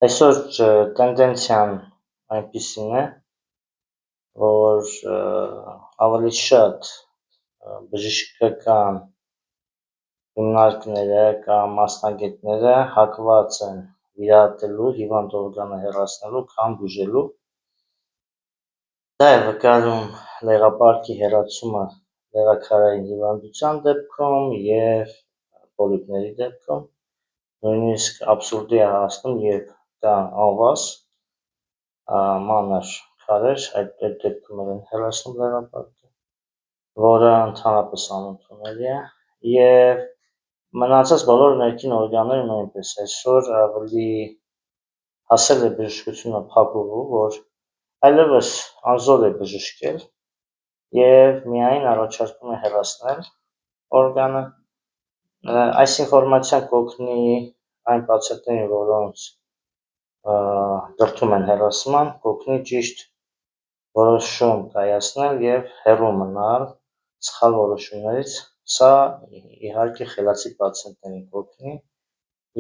Այսօր տենդենցիան այնպիսին է, որ ավելի շատ բժշկական հիմնարկները կամ մասնագետները հակված են վիրահատելու, հիվանդ օրգանը հեռացնելու, քան բուժելու։ Դա է վկայում լեղապարկի հեռացումը լեղաքարային հիվանդության դեպքում և պոլիպների դեպքում, նույնիսկ աբսուրդի է հասնում, երբ կա անվազ, մանր քարեր, այդ դեպքում են հեռացնում լեղապարկը, որը ընդհանրապես անընդունելի է, և մնացած բոլոր ներքին օրգանները նույնպես։ Այսօր ավելի հասել է բժշկությունը փակուղու, որ այլևս անզոր է բժշկել և միայն առաջարկում է հեռացնել օրգանը։ Այս ինֆորմացիան կօգնի այն պացիենտներին, որոնց դրդում են հեռացման, կօգնի ճիշտ որոշում կայացնել և հեռու մնալ սխալ որոշումներից, սա իհարկե խելացի պացիենտներին կօգնի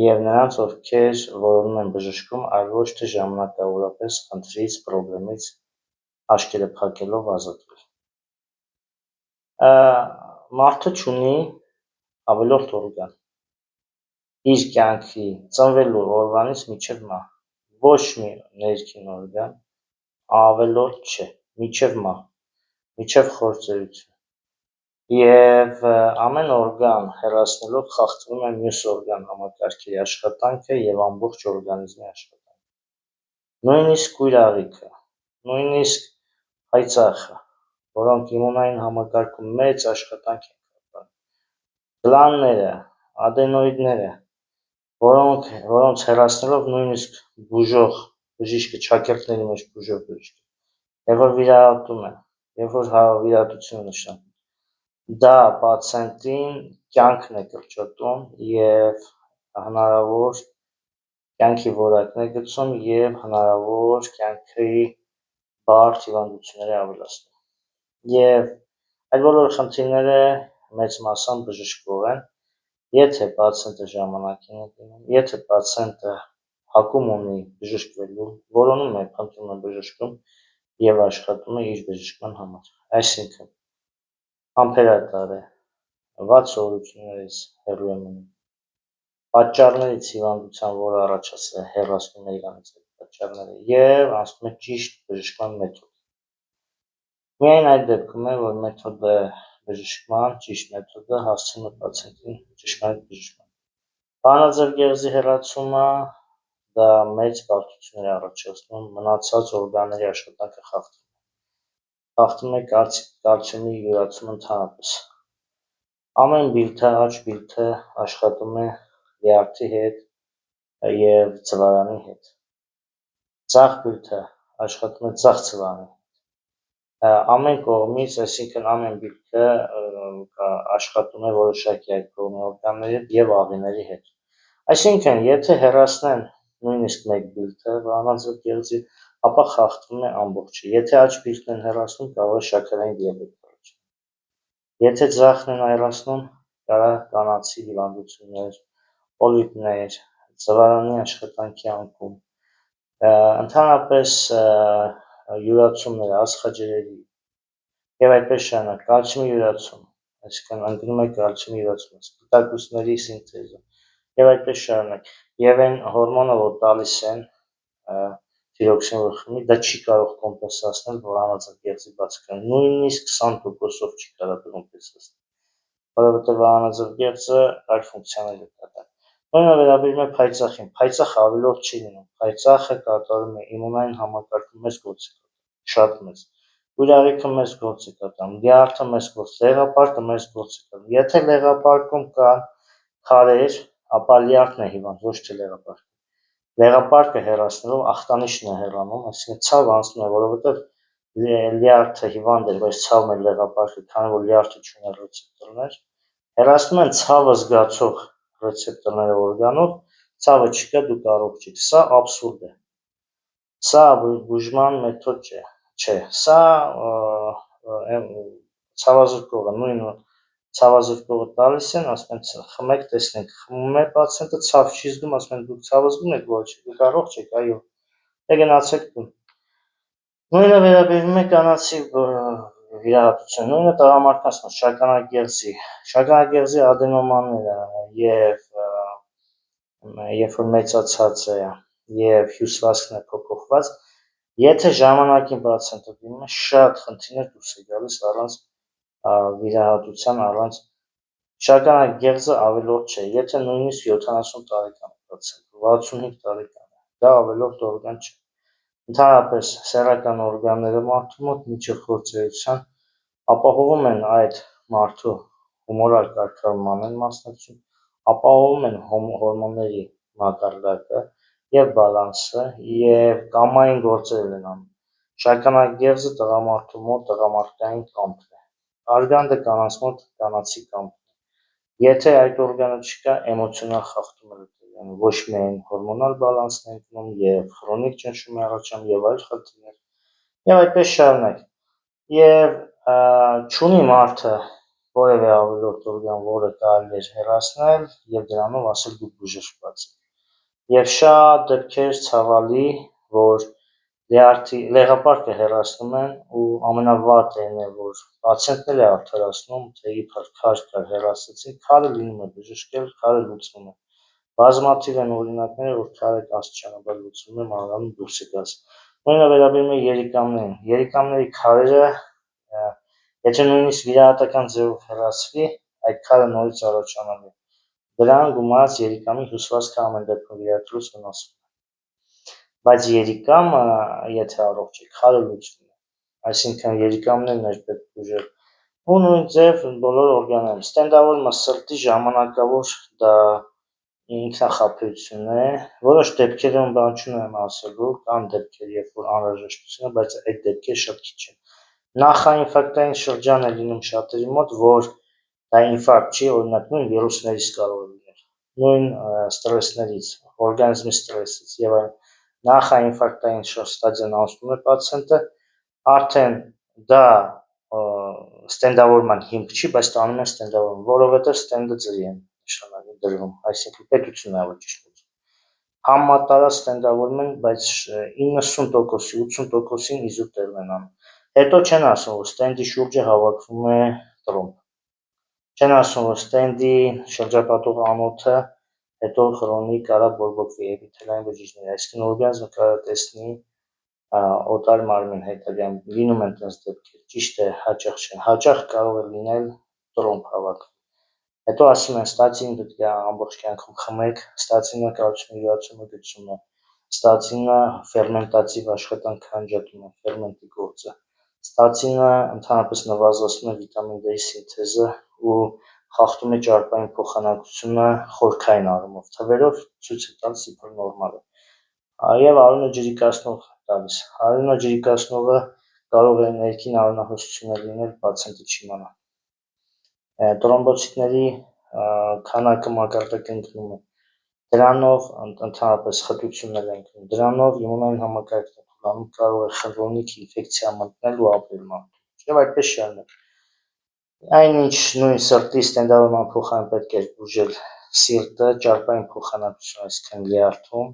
և նրանց, ովքեր որոնում են բժշկում, այլ ոչ թե ժամանակավորապես խնդրից, պրոբլեմից աչքերը փակելով ազատվել։ Մարդը չունի ավելորդ օրգան իր կյանքի ծնվելու օրվանից մինչև մահ, ոչ մի ներքին օրգան ավելորդ չէ, մինչև մահ, մինչև խորձերություն, և ամեն օրգան հեռացնելով խախտվում է մյուս օրգան համակարգերի աշխատանքը և ամբողջ օրգանիզմի աշխատանքը, նույնիսկ կույրաղիքը, նույնիսկ փայծաղը, որոնք իմունային համակարգում մեծ աշխատանք են կատարում, գլանները, ադենոիդները, որոնց հեռացնելով նույնիսկ բուժող բժիշկը, ճակերտների մեջ բուժող բժիշկը, երբ որ վիրահատում են, երբ որ վիրահատություն է նշանակում, դա պացիենտին կյանքն է կրճատում և հնարավոր կյանքի որակն է գցում և հնարավոր կյանքի բարդ հիվանդություններ է ավելացնում։ Եվ այդ բոլոր խնդիրները մեծ մասամբ բժշկվող են, եթե պացիենտը ժամանակին է դիմում, եթե պացիենտը հակում ունի բժշկվելու, որոնում է, փնտրում է բժշկում և աշխատում է իր բժշկման համար, այսինքն համբերատար է, վատ սովորություններից հեռու է մնում, պատճառներից հիվանդության, որը առաջացել է, հեռացնում է իրանից այդ պատճառները և անցնում է ճիշտ բժշկման մեթոդ։ Միայն այդ դեպքում է, որ բժշկման ճիշտ մեթոդը հասցնում է պացիենտին ճշմարիտ բժշկման։ Վահանաձև գեղձի հեռացումը դա մեծ բարդություններ է առաջացնում, մնացած օրգանների աշխատանքը խախտում է կալցիումի յուրացումը ընդհանրապես։ Ամեն բիլթը, աջ բիլթը աշխատում է լյարդի հետ և ձվարանի հետ, ձախ բիլթը աշխատում է ձախ ձվարանի հետ, ամեն կողմից, այսինքն ամեն բիլթը աշխատում է որոշակի այդ կողմի օրգանների հետ և աղիների հետ, այսինքն եթե հեռացնեն նույնիսկ մեկ բիլթը վահանաձև գեղձի, ապա խախտվում է ամբողջը, եթե աջ բիլթն են հեռացնում, կարող է շաքարային դիաբետ առաջանալ, եթե ձախն են հեռացնում, կարող է կանացի հիվանդություններ, պոլիպներ, ձվարանի աշխատանքի անկում, ընդհանրապես յուրացումներ ածխաջրերի և այդպես շարունակ, կալցիումի յուրացում, այսինքն ընկնում է կալցիումի յուրացումը, սպիտակուցների սինթեզը և այդպես շարունակ, և այն հորմոնը, որ տալիս են թիրոքսին, որ խմի, դա չի կարող կոմպենսացնել վահանաձև գեղձի բացակայությունը, նույնիսկ 20%-ով չի կարող կոմպենսացնել, որովհետև վահանաձև գեղձը այլ ֆունկցիաներ է կատարում։ Նույնը վերաբերում է փայծաղին, փայծաղը ավելորդ չի լինում, փայծաղը կատարում է իմունային համակարգում մեծ գործ է կատարում, շատ մեծ, կույրաղիքը մեծ գործ է կատարում, լյարդը մեծ գործ, լեղապարկը մեծ գործ է կատարում, եթե լեղապարկում կան քարեր, ապա լյարդն է հիվանդ, ոչ թե լեղապարկը, լեղապարկը հեռացնելով ախտանիշն է հեռանում, այսինքն ցավը անցնում է, որովհետև լյարդը հիվանդ է, բայց ցավում է լեղապարկը, քանի որ լյարդը չունի ռեցեպտորներ, հեռացնում են ցավը զգացող ռեցեպտորները օրգանով, ցավը չկա, դուք առողջ եք, սա աբսուրդ է, սա բուժման մեթոդ չէ, սա ցավազրկող է, նույն ցավազրկողը տալիս են, ասում են խմեք, տեսնենք, խմում է պացիենտը, ցավ չի զգում, ասում են դուք ցավը զգում եք, ոչ, դուք առողջ եք, այո, դե գնացեք տուն։ Նույնը վերաբերում է կանացի վիրահատություն, նույնը տղամարդկանց մոտ շագանակեղձի ադենոմանները եւ երբ որ մեծացած է եւ հյուսվածքն է փոփոխված, եթե ժամանակին պացիենտը դիմում է, շատ խնդիրներ դուրս է գալիս առանց վիրահատության, առանց շագանակեղձը ավելորդ չէ, եթե նույնիսկ 70 տարեկան պացիենտ, 65 տարեկան, դա ավելորդ օրգան չէ։ Ընդհանրապես սեռական օրգանները մարդու մոտ միջև գործունեության ապահովում են այդ մարդու հումորալ կարգավորման են մասնակցում, ապահովում են հորմոնների մակարդակը եւ բալանսը եւ կամային գործեր են անում։ Շագանակեղձը տղամարդու մոտ տղամարդկային կամքն է, արգանդը կանանց մոտ կանացի կամքն է։ Եթե այդ օրգանը չկա, էմոցիոնալ խախտումներ ոչ միայն հորմոնալ բալանսն է ընկնում եւ քրոնիկ ճնշում է առաջանում եւ այլ խնդիրներ եւ այդպես շարունակ եւ չունի մարդը որևէ ավելորդ օրգան, որը կարելի է հեռացնել եւ դրանով ասել դուք բուժշկված եք եւ շատ դեպքեր ցավալի, որ լեղապարկը հեռացնում են ու ամենավատն է, որ պացիենտն է արդարացնում, թե իբր քար հեռացեցին, քարը լինում է բժշկել, քարը լուծվում է։ Բազմաթիվ են օրինակները, որ քարը աստիճանաբար լուծվում է, մանրանում դուրս է գալիս։ Նույնը վերաբերում է երիկամներին։ Երիկամների քարերը, եթե նույնիսկ վիրահատական ձևով հեռացվի, այդ քարը նորից առաջանալու է։ Դրան գումարած երիկամի հյուսվածքը ամեն դեպքում վիրահատելուց վնասվում է։ Բայց երիկամը, եթե առողջ է, քարը լուծվում է։ Այսինքն երիկամներն էլ պետք է բուժել։ Ու նույն ձև բոլոր օրգանները։ Ստենդավորումը սրտի ժամանակավոր դա ինքնախաբեություն է, որոշ դեպքերում բան չունեմ ասելու, կան դեպքեր, երբ որ անհրաժեշտություն է, բայց այդ դեպքերը շատ քիչ են։ Նախաինֆարկտային շրջան է լինում շատերի մոտ, որ դա ինֆարկտ չի, օրինակ նույն վիրուսներից կարող է լինել, նույն ստրեսներից, օրգանիզմի ստրեսից եւ այլն։ Նախաինֆարկտային ստադիան անցնում է պացիենտը, արդեն դա ստենդավորման հիմք չի, բայց տանում են ստենդավորում, որովհետեւ ստենդը ջրի են նշանակում դրվում, այսինքն պետությունն է ավելի ճիշտ։ Համատարած ստենդավորում են, բայց 90%-ի, 80%-ին իզոտերն են անում։ Հետո չեն ասում, որ ստենդի շուրջը հավաքվում է տրոմբ։ Չեն ասում, որ ստենդի շրջապատող անոթը հետո քրոնիկ կարա բորբոքվի էպիթելային բջիջներ, այսինքն օրգանիզմը կարա տեսնի օտար մարմին հետագայում լինում են այդպես դեպքեր, ճիշտ է, հաճախ չեն, հաճախ կարող է լինել տրոմբ հավաքվում։ Հետո ասում են ստացին պետք է ամբողջ կյանքում խմեք, ստացինը կալցիում հյուրացումը գցում է, ստացինը ֆերմենտատիվ աշխատանք անջատում է, ֆերմենտի գործը, ստացինը ընդհանրապես նվազեցնում է վիտամին D-ի սինթեզը ու խախտում է ճարպային փոխանակությունը խորքային առումով, թվերով ցույց է տալիս իբր նորմալ է։ Եվ արյունը ջրիկացնող տալիս։ Արյունը ջրիկացնողը կարող է ներքին արյունահոսություններ լինել, պացիենտը չիմանա։ Տրոմբոցիտների քանակը մակարդակը ընկնում է, դրանով ընդհանրապես խտություններ են ընկնում, դրանով իմունային համակարգն է թուլանում, կարող է քրոնիկ ինֆեկցիա մտնել ու ապրել մարդու եւ այդպես շարունակ։ Այնինչ նույն սրտի ստենդավորման փոխարեն պետք է բուժել սիրտը, ճարպային փոխանակությունը, այսինքն լյարդում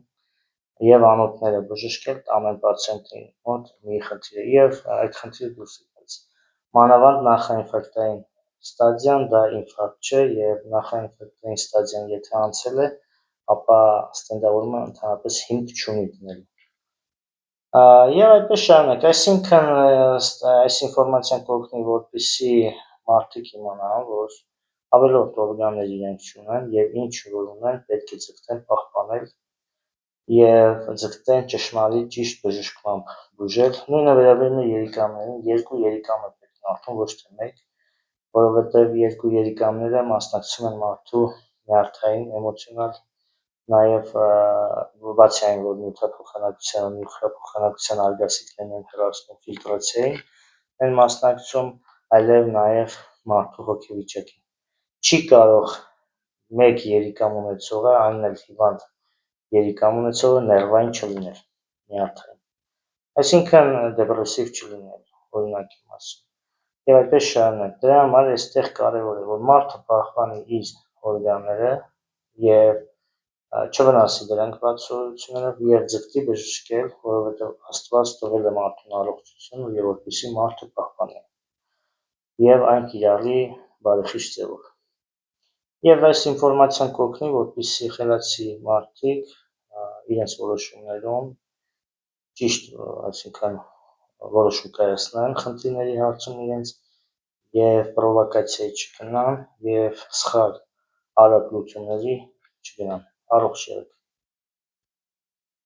եւ անոթները բժշկել ամեն պացիենտի մոտ մի խնդիր է եւ այդ խնդիրը դուրս է գալիս։ Մանավանդ նախաինֆարկտային ստադիան դա ինֆարկտ չէ եւ նախաինֆարկտային ստադիան եթե անցել է, ապա ստենդավորումը ընդհանրապես հիմք չունի դնելու։ Եվ այդպես շարունակ, այսինքն այս ինֆորմացիան կօգնի, որպեսզի մարդիկ իմանան, որ ավելորդ օրգաններ իրենք չունեն եւ ինչ որ ունեն պետք է ձգտեն պահպանել եւ ձգտեն ճշմարիտ ճիշտ բժշկմամբ բուժել։ Նույնը վերաբերում է երիկամներին, երկու երիկամ է պետք է արդեն ոչ թե մեկ, որովհետեւ երկու երիկամները մասնակցում են մարդու նյարդային, էմոցիոնալ, նաեւ բացի այն, որ նյութափոխանակության արգասիքներն են հեռացնում ֆիլտրացիային, են մասնակցում, այլև նաեւ մարդու հոգեվիճակին։ Չի կարող մեկ երիկամ ունեցողը, այն էլ հիվանդ երիկամ ունեցողը ներվային չլինել, նյարդային, այսինքն դեպրեսիվ չլինել, օրինակ եմ ասում։ եւ այդպես շարունակ։ Դրա համար այստեղ կարևոր է, որ մարդը պահպանի իր օրգանները եւ չվնասի դրանք բացառություններով եւ ձգտի բժշկել, որովհետեւ Աստված տվել է մարդուն առողջություն եւ որպեսզի մարդը պահպանի եւ այն կիրառի բարեխիղճ ձևով։ Եվ այս ինֆորմացիան կօգնի, որպեսզի խելացի մարդիկ իրենց որոշումներում ճիշտ, այսինքն որոշում կայացնեն խնդիրների հարցում իրենց եւ պրովոկացիայի չգնան եւ սխալ արագ լուծումների չգնան։ Առողջ եղեք։